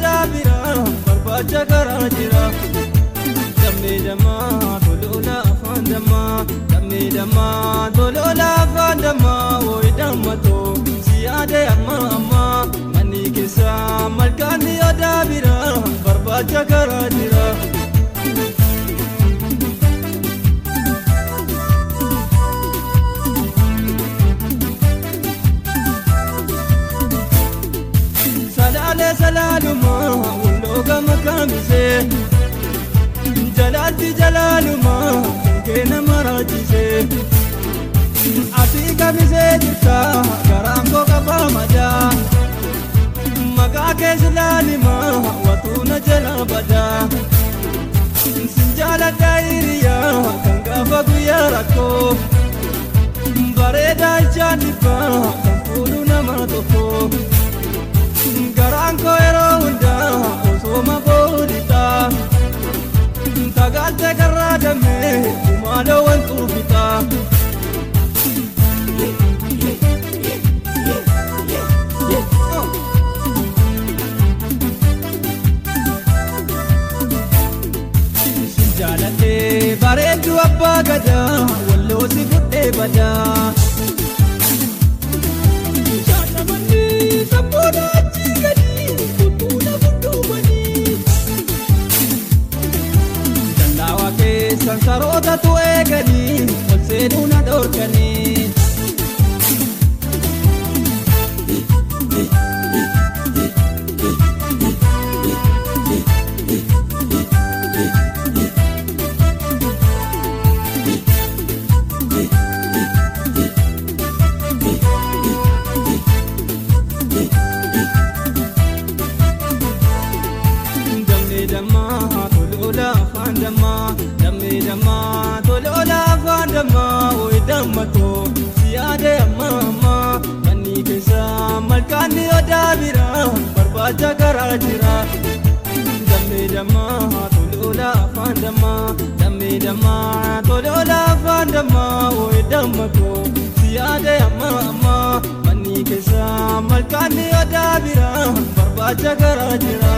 odaa bira barbaacha karaa jira. Dammi dammaa tolola afaan dammaa. Dammi dammaa tolola afaan dammaa. Woy dammatoo si yaade amma amma. Manni keessa malkaanni odaa bira barbaacha karaa jira. Salaluma ulooga makamise Jalalti jalaluma keena marachise Ati kamise jirta garaan koo qabaa madaa Maqaa kee silaalima watuuna jala badaa Sinjaaladha hiriyaa kan gaafa guyyaa rakkoo Bareedaa ijaan dhibbaa kan fuudhu nama tokko Garanko ero hunda osoma bodita Tagalte karada me kumalo wantu bita Sinjalate bareedu abba gada wallo si futte bada Janamani saboda Sansarota tu eegani ol seenuu na dhorkani Dammi dammaa tolola afaan dammaa. Dammi dammaa tolola afaan dammaa. Woy dammatoo si yaade amma amma. Manni keessa malkaanni odaa bira barbaacha karaa jira. Dammi dammaa tolola afaan dammaa. Dammi dammaa tolola afaan dammaa. Woy dammatoo si yaade amma amma. Manni keessa malkaanni odaa bira barbaacha karaa jira.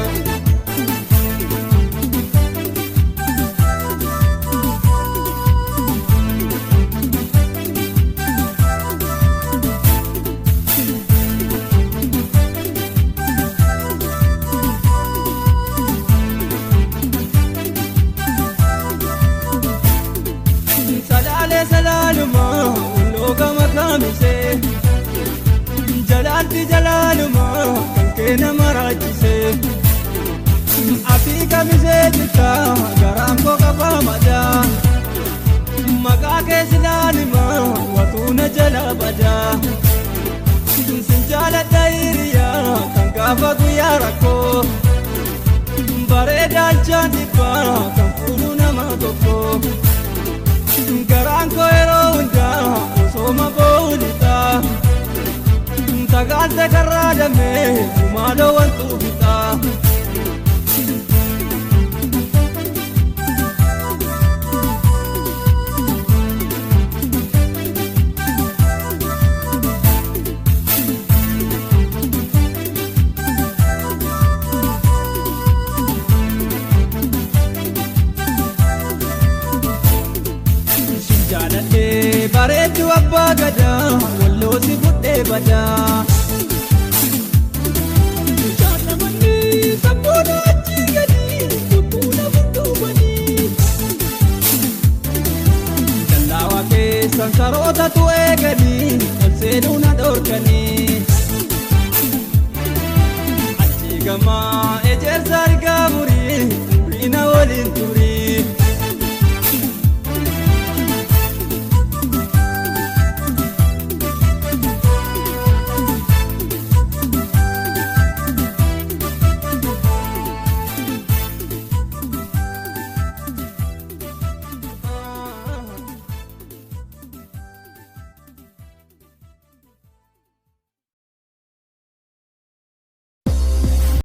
Salaluma ulooga makamise Jalalti jalaluma kan keena marachise Ati kamise jirta garaan koo qabaa madaa Maqaa kee silaalima watuuna jala badaa Sinjaaladha hiriyaa kan gaafa guyyaa rakkoo Bareedaa ijaan dhibbaa kan fuudhu nama tokko Garanko ero hunda osoma bodita Tagalte karada me kumalo wantu bita Bareedu abba gada wallo si futte bada Janamani saboda jigani kutuna futtubani Jallawa ke sansarota tu